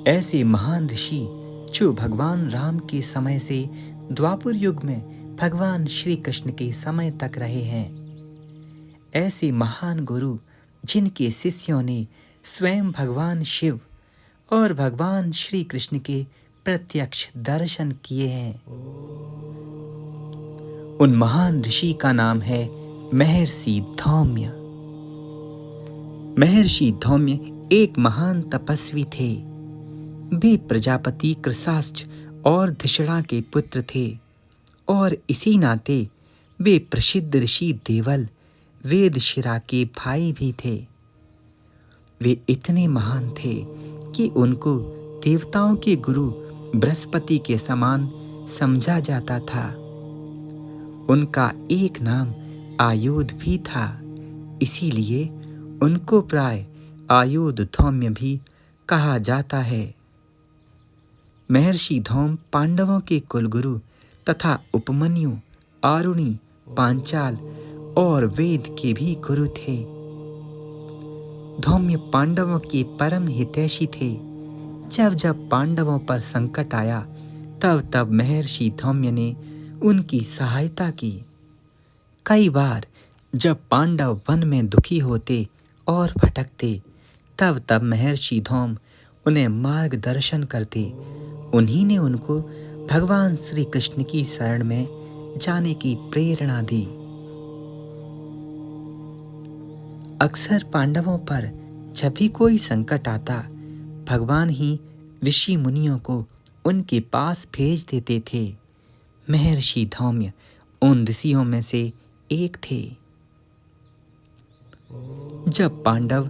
ऐसे महान ऋषि जो भगवान राम के समय से द्वापर युग में भगवान श्री कृष्ण के समय तक रहे हैं। ऐसे महान गुरु जिनके शिष्यों ने स्वयं भगवान शिव और भगवान श्री कृष्ण के प्रत्यक्ष दर्शन किए हैं। उन महान ऋषि का नाम है महर्षि धौम्य। महर्षि धौम्य एक महान तपस्वी थे। वे प्रजापति कृशास्च और धिषणा के पुत्र थे और इसी नाते वे प्रसिद्ध ऋषि देवल वेदशिरा के भाई भी थे। वे इतने महान थे कि उनको देवताओं के गुरु बृहस्पति के समान समझा जाता था। उनका एक नाम आयुध भी था, इसीलिए उनको प्राय आयुध धौम्य भी कहा जाता है। महर्षि धौम पांडवों के कुलगुरु तथा उपमन्यु, आरुणि, पांचाल और वेद के भी गुरु थे। धौम्य पांडवों के परम हितैषी थे। जब जब पांडवों पर संकट आया तब तब महर्षि धौम्य ने उनकी सहायता की। कई बार जब पांडव वन में दुखी होते और भटकते तब तब महर्षि धौम उन्हें मार्गदर्शन करते। उन्हीं ने उनको भगवान श्री कृष्ण की शरण में जाने की प्रेरणा दी। अक्सर पांडवों पर जब भी कोई संकट आता, भगवान ही ऋषि मुनियों को उनके पास भेज देते थे। महर्षि धौम्य उन ऋषियों में से एक थे। जब पांडव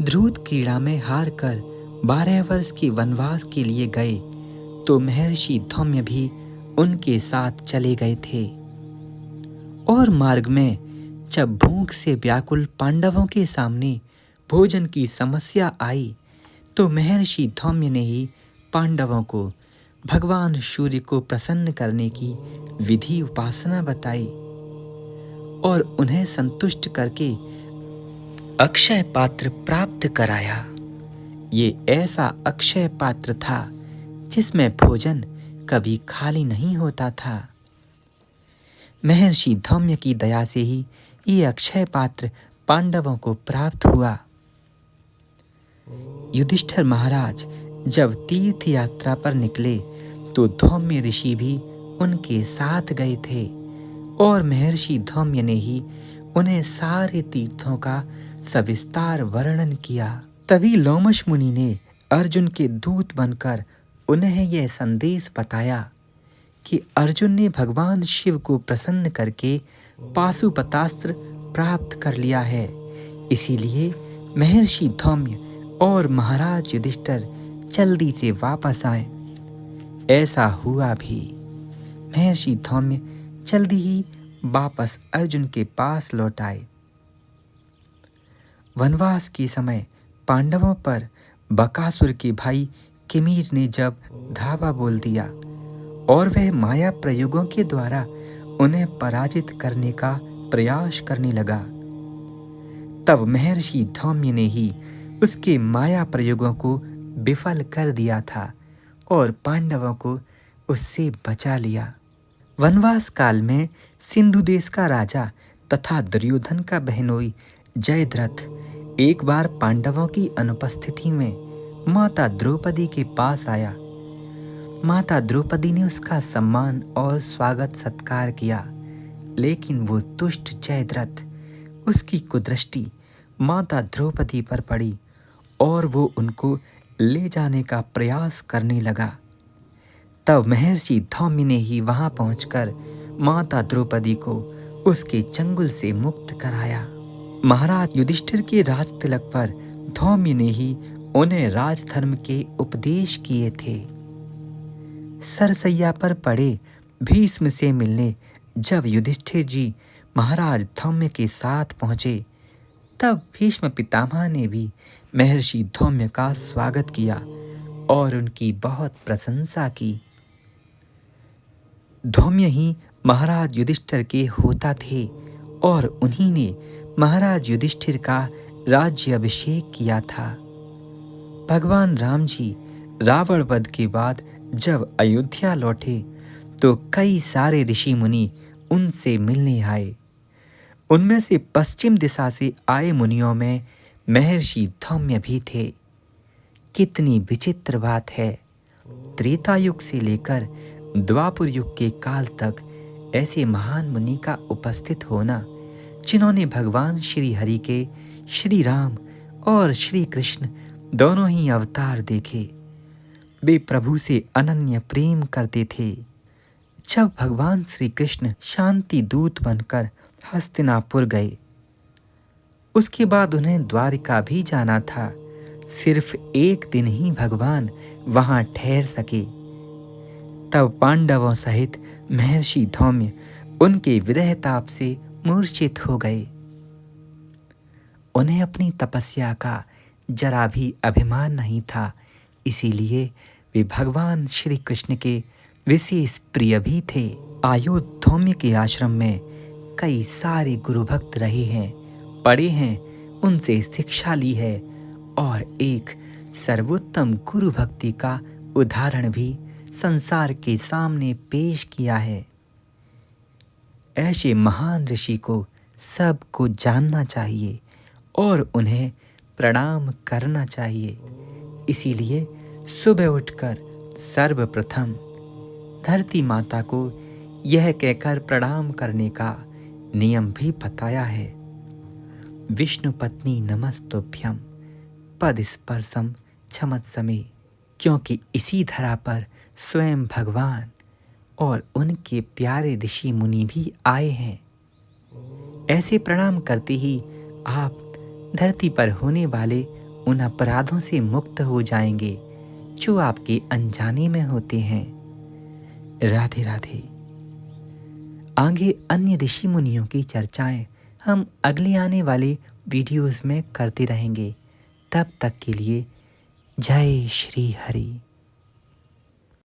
ध्रुव क्रीड़ा में हार कर 12 वर्ष के वनवास के लिए गए तो महर्षि धौम्य भी उनके साथ चले गए थे। और मार्ग में जब भूख से व्याकुल पांडवों के सामने भोजन की समस्या आई तो महर्षि धौम्य ने ही पांडवों को भगवान सूर्य को प्रसन्न करने की विधि उपासना बताई और उन्हें संतुष्ट करके अक्षय पात्र प्राप्त कराया। ये ऐसा अक्षय पात्र था जिसमें भोजन कभी खाली नहीं होता था। महर्षि धौम्य की दया से ही ये अक्षय पात्र पांडवों को प्राप्त हुआ। युधिष्ठिर महाराज जब तीर्थ यात्रा पर निकले तो धौम्य ऋषि भी उनके साथ गए थे और महर्षि धौम्य ने ही उन्हें सारे तीर्थों का सविस्तार वर्णन किया। तभी लोमश मुनि ने अर्जुन के दूत बनकर उन्हें यह संदेश बताया कि अर्जुन ने भगवान शिव को प्रसन्न करके पाशुपतास्त्र प्राप्त कर लिया है। इसीलिए महर्षि धौम्य और महाराज युधिष्ठिर जल्दी से वापस आए। ऐसा हुआ भी। महर्षि धौम्य जल्दी ही वापस अर्जुन के पास लौट आए। वनवास के समय पांडवों पर बकासुर के भाई किमीर ने जब धावा बोल दिया और वह माया प्रयोगों के द्वारा उन्हें पराजित करने का प्रयास करने लगा, तब महर्षि धौम्य ने ही उसके माया प्रयोगों को विफल कर दिया था और पांडवों को उससे बचा लिया। वनवास काल में सिंधु देश का राजा तथा दुर्योधन का बहनोई जयद्रथ एक बार पांडवों की अनुपस्थिति में माता द्रौपदी के पास आया। माता द्रौपदी ने उसका सम्मान और स्वागत सत्कार किया, लेकिन वो दुष्ट जयद्रथ उसकी कुदृष्टि माता द्रौपदी पर पड़ी और वो उनको ले जाने का प्रयास करने लगा। तब महर्षि धौम्य ने ही वहां पहुंचकर माता द्रौपदी को उसके चंगुल से मुक्त कराया। महाराज युधिष्ठिर के राज तिलक पर धौम्य ने ही उन्हें राजधर्म के उपदेश किए थे। सरसैया पर पड़े भीष्म से मिलने जब युधिष्ठिर जी महाराज धौम्य के साथ पहुंचे तब भीष्म पितामह ने भी महर्षि धौम्य का स्वागत किया और उनकी बहुत प्रशंसा की। धौम्य ही महाराज युधिष्ठिर के होता थे और उन्हीं ने महाराज युधिष्ठिर का राज्य अभिषेक किया था। भगवान राम जी रावण वध के बाद जब अयोध्या लौटे तो कई सारे ऋषि मुनि उनसे मिलने आए। उनमें से पश्चिम दिशा से आए मुनियों में महर्षि धौम्य भी थे। कितनी विचित्र बात है, त्रेता युग से लेकर द्वापर युग के काल तक ऐसे महान मुनि का उपस्थित होना, जिन्होंने भगवान श्री हरि के श्री राम और श्री कृष्ण दोनों ही अवतार देखे। वे प्रभु से अनन्य प्रेम करते थे। जब भगवान श्री कृष्ण शांति दूत बनकर हस्तिनापुर गए, उसके बाद उन्हें द्वारिका भी जाना था। सिर्फ एक दिन ही भगवान वहां ठहर सके। तब पांडवों सहित महर्षि धौम्य उनके विरह ताप से मूर्छित हो गए। उन्हें अपनी तपस्या का जरा भी अभिमान नहीं था, इसीलिए वे भगवान श्री कृष्ण के विशेष प्रिय भी थे। आयुध धौम्य के आश्रम में कई सारे गुरु भक्त रहे हैं, पढ़े हैं, उनसे शिक्षा ली है और एक सर्वोत्तम गुरु भक्ति का उदाहरण भी संसार के सामने पेश किया है। ऐसे महान ऋषि को सबको जानना चाहिए और उन्हें प्रणाम करना चाहिए। इसीलिए सुबह उठकर सर्वप्रथम धरती माता को यह कहकर प्रणाम करने का नियम भी बताया है। विष्णु पत्नी नमस्तुभ्यं पद स्पर्शम क्षमत्समे, क्योंकि इसी धरा पर स्वयं भगवान और उनके प्यारे ऋषि मुनि भी आए हैं। ऐसे प्रणाम करते ही आप धरती पर होने वाले उन अपराधों से मुक्त हो जाएंगे जो आपके अनजाने में होते हैं। राधे राधे। आगे अन्य ऋषि मुनियों की चर्चाएं हम अगले आने वाले वीडियोस में करते रहेंगे। तब तक के लिए जय श्री हरि।